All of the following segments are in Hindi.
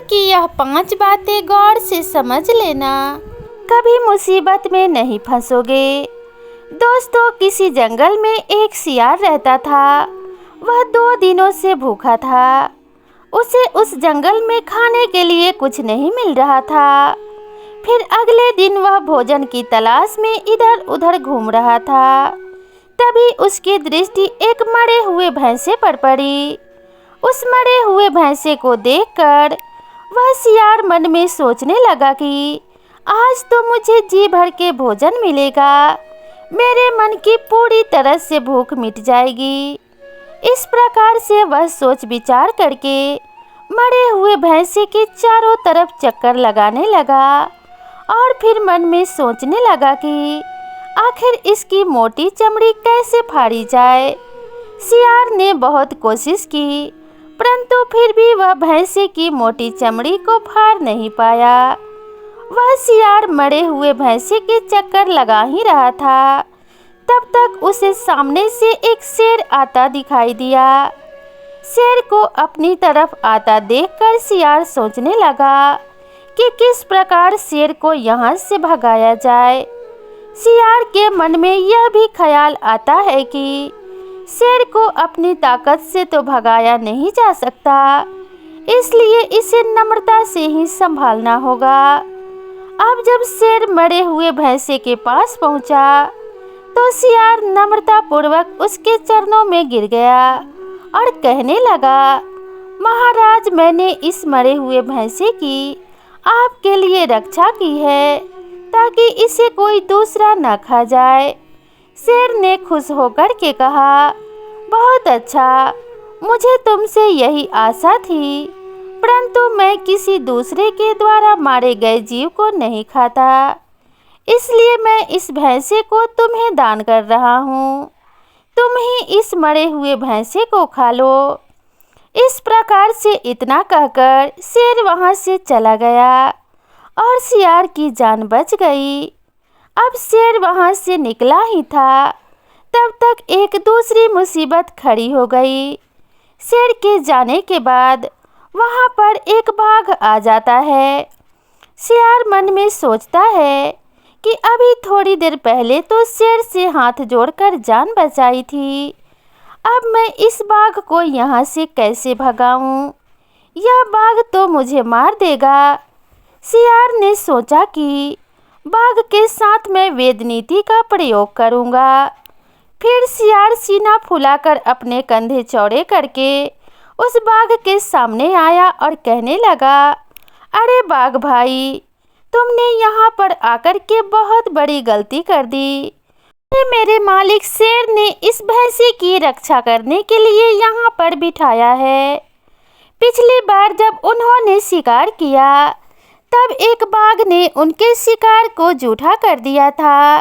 की यह 5 बातें गौर से समझ लेना, कभी मुसीबत में नहीं फंसोगे। दोस्तों, किसी जंगल में एक सियार रहता था। वह 2 दिनों से भूखा था। उसे उस जंगल में खाने के लिए कुछ नहीं मिल रहा था। फिर अगले दिन वह भोजन की तलाश में इधर उधर घूम रहा था। तभी उसकी दृष्टि एक मरे हुए भैंसे पर पड़ी। उस मरे हुए भैंसे को देखकर वह सियार मन में सोचने लगा कि आज तो मुझे जी भर के भोजन मिलेगा, मेरे मन की पूरी तरह से भूख मिट जाएगी। इस प्रकार से वह सोच विचार करके मरे हुए भैंसे के चारों तरफ चक्कर लगाने लगा और फिर मन में सोचने लगा कि आखिर इसकी मोटी चमड़ी कैसे फाड़ी जाए। सियार ने बहुत कोशिश की, परंतु फिर भी वह भैंसे की मोटी चमड़ी को फाड़ नहीं पाया। वह सियार मरे हुए भैंसे के चक्कर लगा ही रहा था। तब तक उसे सामने से एक शेर आता दिखाई दिया। शेर को अपनी तरफ आता देखकर सियार सोचने लगा कि किस प्रकार शेर को यहाँ से भगाया जाए। सियार के मन में यह भी ख्याल आता है कि शेर को अपनी ताकत से तो भगाया नहीं जा सकता, इसलिए इसे नम्रता से ही संभालना होगा। अब जब शेर मरे हुए भैंसे के पास पहुंचा तो सियार नम्रता पूर्वक उसके चरणों में गिर गया और कहने लगा, महाराज, मैंने इस मरे हुए भैंसे की आपके लिए रक्षा की है ताकि इसे कोई दूसरा न खा जाए। शेर ने खुश होकर के कहा, बहुत अच्छा, मुझे तुमसे यही आशा थी, परंतु मैं किसी दूसरे के द्वारा मारे गए जीव को नहीं खाता, इसलिए मैं इस भैंसे को तुम्हें दान कर रहा हूँ। तुम ही इस मरे हुए भैंसे को खा लो। इस प्रकार से इतना कहकर शेर वहाँ से चला गया और सियार की जान बच गई। अब शेर वहाँ से निकला ही था, तब तक एक दूसरी मुसीबत खड़ी हो गई। शेर के जाने के बाद वहाँ पर एक बाघ आ जाता है। सियार मन में सोचता है कि अभी थोड़ी देर पहले तो शेर से हाथ जोड़कर जान बचाई थी, अब मैं इस बाघ को यहाँ से कैसे भगाऊं? यह बाघ तो मुझे मार देगा। सियार ने सोचा कि बाघ के साथ मैं वेद नीति का प्रयोग करूंगा। फिर सियार सीना फुलाकर अपने कंधे चौड़े करके उस बाघ के सामने आया और कहने लगा, अरे बाघ भाई, तुमने यहाँ पर आकर के बहुत बड़ी गलती कर दी। मेरे मालिक शेर ने इस भैंसे की रक्षा करने के लिए यहाँ पर बिठाया है। पिछली बार जब उन्होंने शिकार किया तब एक बाघ ने उनके शिकार को जूठा कर दिया था,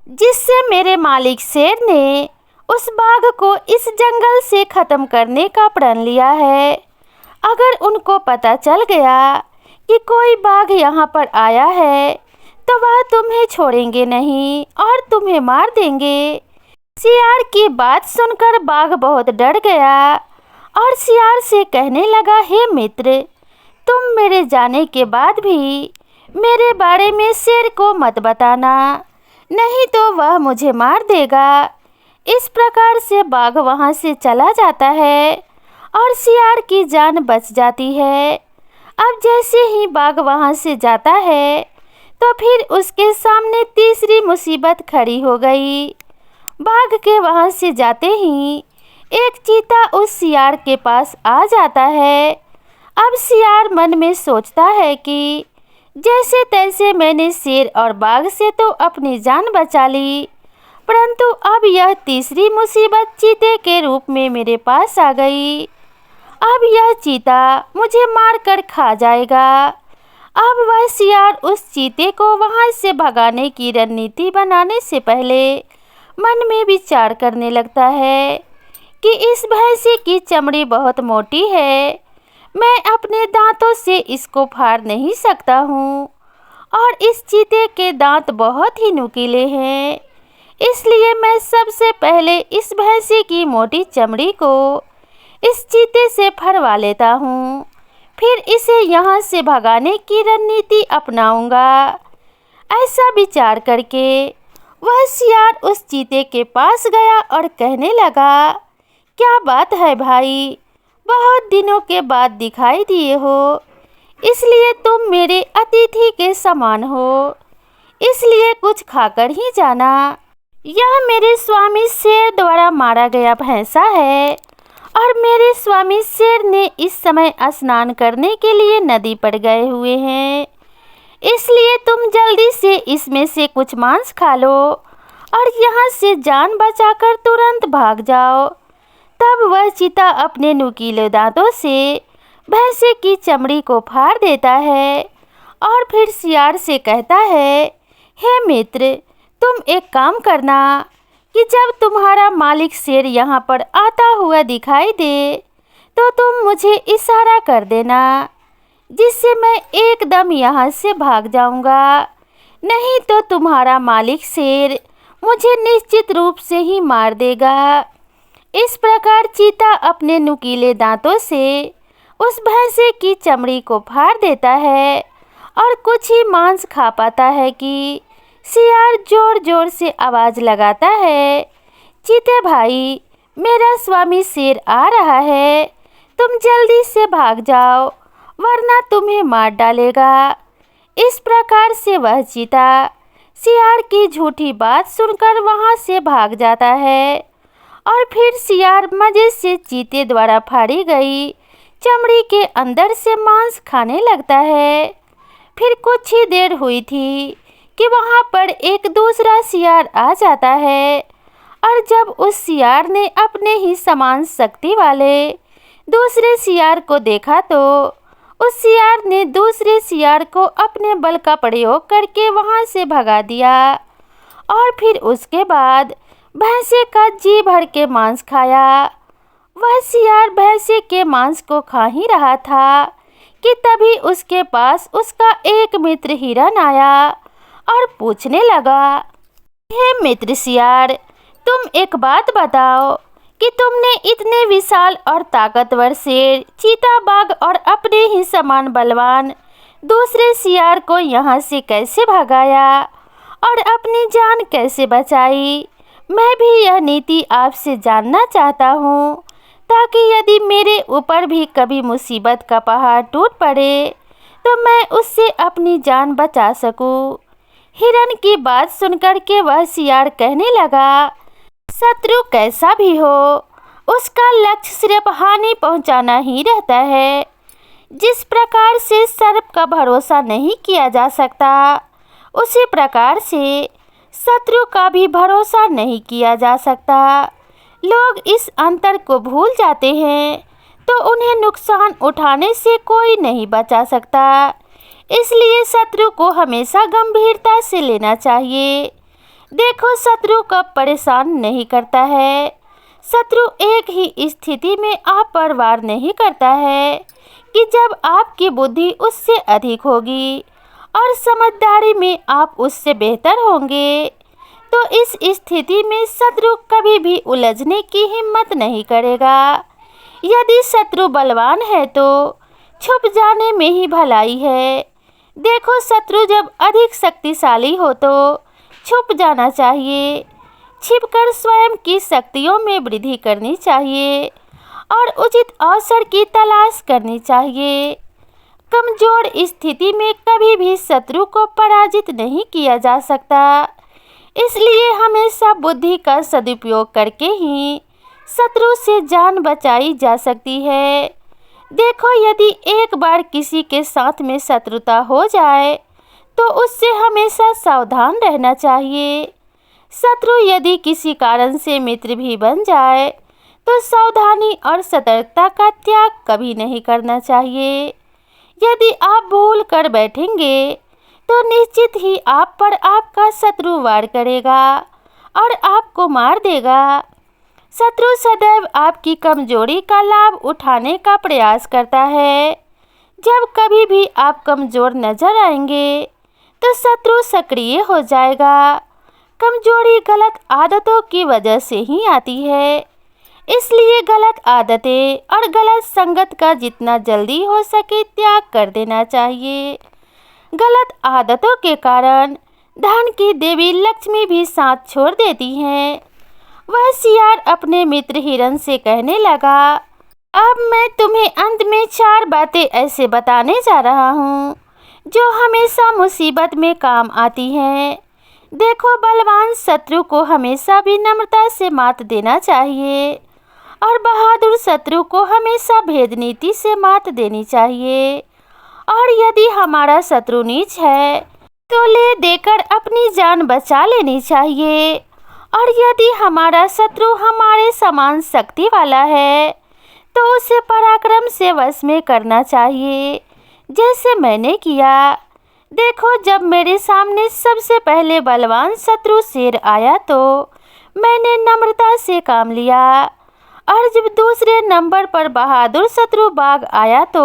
जिससे मेरे मालिक शेर ने उस बाघ को इस जंगल से खत्म करने का प्रण लिया है। अगर उनको पता चल गया कि कोई बाघ यहाँ पर आया है तो वह तुम्हें छोड़ेंगे नहीं और तुम्हें मार देंगे। सियार की बात सुनकर बाघ बहुत डर गया और सियार से कहने लगा, हे मित्र, तुम मेरे जाने के बाद भी मेरे बारे में शेर को मत बताना, नहीं तो वह मुझे मार देगा। इस प्रकार से बाघ वहाँ से चला जाता है और सियार की जान बच जाती है। अब जैसे ही बाघ वहाँ से जाता है तो फिर उसके सामने तीसरी मुसीबत खड़ी हो गई। बाघ के वहाँ से जाते ही एक चीता उस सियार के पास आ जाता है। अब सियार मन में सोचता है कि जैसे तैसे मैंने शेर और बाघ से तो अपनी जान बचा ली, परंतु अब यह तीसरी मुसीबत चीते के रूप में मेरे पास आ गई। अब यह चीता मुझे मारकर खा जाएगा। अब वह सियार उस चीते को वहाँ से भगाने की रणनीति बनाने से पहले मन में विचार करने लगता है कि इस भैंसे की चमड़ी बहुत मोटी है, मैं अपने दांतों से इसको फाड़ नहीं सकता हूँ और इस चीते के दांत बहुत ही नुकीले हैं, इसलिए मैं सबसे पहले इस भैंसे की मोटी चमड़ी को इस चीते से फड़वा लेता हूँ। फिर इसे यहाँ से भगाने की रणनीति अपनाऊंगा। ऐसा विचार करके वह सियार उस चीते के पास गया और कहने लगा, क्या बात है भाई, बहुत दिनों के बाद दिखाई दिए हो, इसलिए तुम मेरे अतिथि के समान हो, इसलिए कुछ खाकर ही जाना। यह मेरे स्वामी शेर द्वारा मारा गया भैंसा है और मेरे स्वामी शेर ने इस समय स्नान करने के लिए नदी पर गए हुए हैं, इसलिए तुम जल्दी से इसमें से कुछ मांस खा लो और यहाँ से जान बचाकर तुरंत भाग जाओ। तब वह चीता अपने नुकीले दांतों से भैंसे की चमड़ी को फाड़ देता है और फिर सियार से कहता है, हे मित्र, तुम एक काम करना कि जब तुम्हारा मालिक शेर यहाँ पर आता हुआ दिखाई दे तो तुम मुझे इशारा कर देना, जिससे मैं एकदम यहाँ से भाग जाऊँगा, नहीं तो तुम्हारा मालिक शेर मुझे निश्चित रूप से ही मार देगा। इस प्रकार चीता अपने नुकीले दांतों से उस भैंसे की चमड़ी को फाड़ देता है और कुछ ही मांस खा पाता है कि सियार जोर जोर से आवाज़ लगाता है, चीते भाई, मेरा स्वामी शेर आ रहा है, तुम जल्दी से भाग जाओ वरना तुम्हें मार डालेगा। इस प्रकार से वह चीता सियार की झूठी बात सुनकर वहाँ से भाग जाता है और फिर सियार मज़े से चीते द्वारा फाड़ी गई चमड़ी के अंदर से मांस खाने लगता है। फिर कुछ ही देर हुई थी कि वहाँ पर एक दूसरा सियार आ जाता है और जब उस सियार ने अपने ही समान शक्ति वाले दूसरे सियार को देखा तो उस सियार ने दूसरे सियार को अपने बल का प्रयोग करके वहाँ से भगा दिया और फिर उसके बाद भैंसे का जी भर के मांस खाया। वह सियार भैंसे के मांस को खा ही रहा था कि तभी उसके पास उसका एक मित्र हिरन आया और पूछने लगा, हे मित्र सियार, तुम एक बात बताओ कि तुमने इतने विशाल और ताकतवर शेर, चीता, बाघ और अपने ही समान बलवान दूसरे सियार को यहाँ से कैसे भगाया और अपनी जान कैसे बचाई? मैं भी यह नीति आपसे जानना चाहता हूँ, ताकि यदि मेरे ऊपर भी कभी मुसीबत का पहाड़ टूट पड़े तो मैं उससे अपनी जान बचा सकूँ। हिरन की बात सुनकर के वह सियार कहने लगा, शत्रु कैसा भी हो, उसका लक्ष्य सिर्फ हानि पहुंचाना ही रहता है। जिस प्रकार से सर्प का भरोसा नहीं किया जा सकता, उसी प्रकार से शत्रु का भी भरोसा नहीं किया जा सकता। लोग इस अंतर को भूल जाते हैं तो उन्हें नुकसान उठाने से कोई नहीं बचा सकता। इसलिए शत्रु को हमेशा गंभीरता से लेना चाहिए। देखो, शत्रु कब परेशान नहीं करता है। शत्रु एक ही स्थिति में आप पर वार नहीं करता है कि जब आपकी बुद्धि उससे अधिक होगी और समझदारी में आप उससे बेहतर होंगे, तो इस स्थिति में शत्रु कभी भी उलझने की हिम्मत नहीं करेगा। यदि शत्रु बलवान है तो छुप जाने में ही भलाई है। देखो, शत्रु जब अधिक शक्तिशाली हो तो छुप जाना चाहिए, छिपकर स्वयं की शक्तियों में वृद्धि करनी चाहिए और उचित अवसर की तलाश करनी चाहिए। कमजोर स्थिति में कभी भी शत्रु को पराजित नहीं किया जा सकता। इसलिए हमेशा बुद्धि का सदुपयोग करके ही शत्रु से जान बचाई जा सकती है। देखो, यदि एक बार किसी के साथ में शत्रुता हो जाए तो उससे हमेशा सावधान रहना चाहिए। शत्रु यदि किसी कारण से मित्र भी बन जाए तो सावधानी और सतर्कता का त्याग कभी नहीं करना चाहिए। यदि आप भूल कर बैठेंगे तो निश्चित ही आप पर आपका शत्रु वार करेगा और आपको मार देगा। शत्रु सदैव आपकी कमजोरी का लाभ उठाने का प्रयास करता है। जब कभी भी आप कमजोर नजर आएंगे तो शत्रु सक्रिय हो जाएगा। कमजोरी गलत आदतों की वजह से ही आती है। इसलिए गलत आदतें और गलत संगत का जितना जल्दी हो सके त्याग कर देना चाहिए। गलत आदतों के कारण धन की देवी लक्ष्मी भी साथ छोड़ देती हैं। वह सियार अपने मित्र हिरन से कहने लगा, अब मैं तुम्हें अंत में 4 बातें ऐसे बताने जा रहा हूँ जो हमेशा मुसीबत में काम आती हैं। देखो, बलवान शत्रु को हमेशा भी नम्रता से मात देना चाहिए और बहादुर शत्रु को हमेशा भेद नीति से मात देनी चाहिए। और यदि हमारा शत्रु नीच है तो ले देकर अपनी जान बचा लेनी चाहिए। और यदि हमारा शत्रु हमारे समान शक्ति वाला है तो उसे पराक्रम से वश में करना चाहिए, जैसे मैंने किया। देखो, जब मेरे सामने सबसे पहले बलवान शत्रु शेर आया तो मैंने नम्रता से काम लिया, और जब दूसरे नंबर पर बहादुर शत्रु बाघ आया तो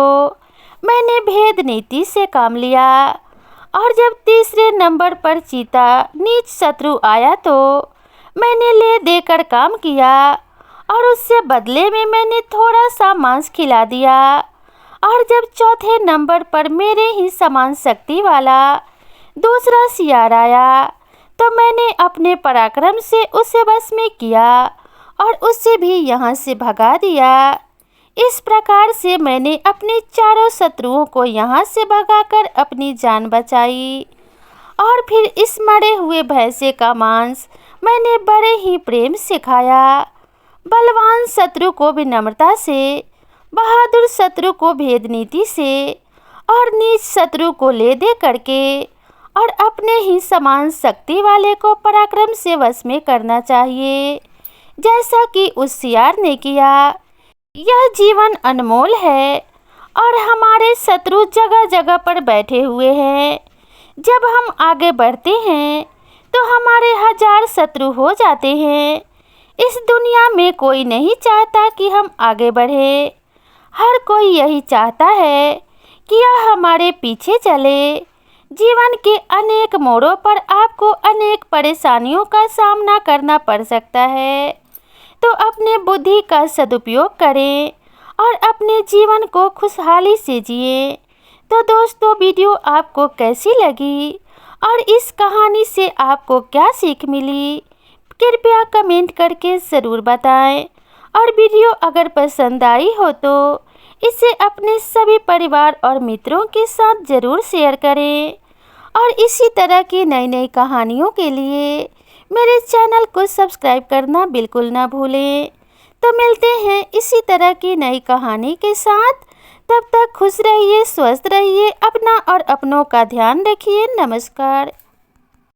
मैंने भेद नीति से काम लिया, और जब तीसरे नंबर पर चीता नीच शत्रु आया तो मैंने ले देकर काम किया, और उससे बदले में मैंने थोड़ा सा मांस खिला दिया। और जब चौथे नंबर पर मेरे ही समान शक्ति वाला दूसरा सियार आया तो मैंने अपने पराक्रम से उसे बस में किया और उसे भी यहाँ से भगा दिया। इस प्रकार से मैंने अपने चारों शत्रुओं को यहाँ से भगाकर अपनी जान बचाई। और फिर इस मरे हुए भैंसे का मांस मैंने बड़े ही प्रेम से खाया। बलवान शत्रु को विनम्रता से, बहादुर शत्रु को भेद नीति से, और नीच शत्रु को ले दे करके, और अपने ही समान शक्ति वाले को पराक्रम से वश में करना चाहिए, जैसा कि उस सियार ने किया। यह जीवन अनमोल है और हमारे शत्रु जगह जगह पर बैठे हुए हैं। जब हम आगे बढ़ते हैं तो हमारे 1000 शत्रु हो जाते हैं। इस दुनिया में कोई नहीं चाहता कि हम आगे बढ़े। हर कोई यही चाहता है कि यह हमारे पीछे चले। जीवन के अनेक मोड़ों पर आपको अनेक परेशानियों का सामना करना पड़ सकता है, तो अपने बुद्धि का सदुपयोग करें और अपने जीवन को खुशहाली से जिए। तो दोस्तों, वीडियो आपको कैसी लगी और इस कहानी से आपको क्या सीख मिली, कृपया कमेंट करके ज़रूर बताएं। और वीडियो अगर पसंद आई हो तो इसे अपने सभी परिवार और मित्रों के साथ ज़रूर शेयर करें। और इसी तरह की नई नई कहानियों के लिए मेरे चैनल को सब्सक्राइब करना बिल्कुल ना भूलें। तो मिलते हैं इसी तरह की नई कहानी के साथ। तब तक खुश रहिए, स्वस्थ रहिए, अपना और अपनों का ध्यान रखिए। नमस्कार।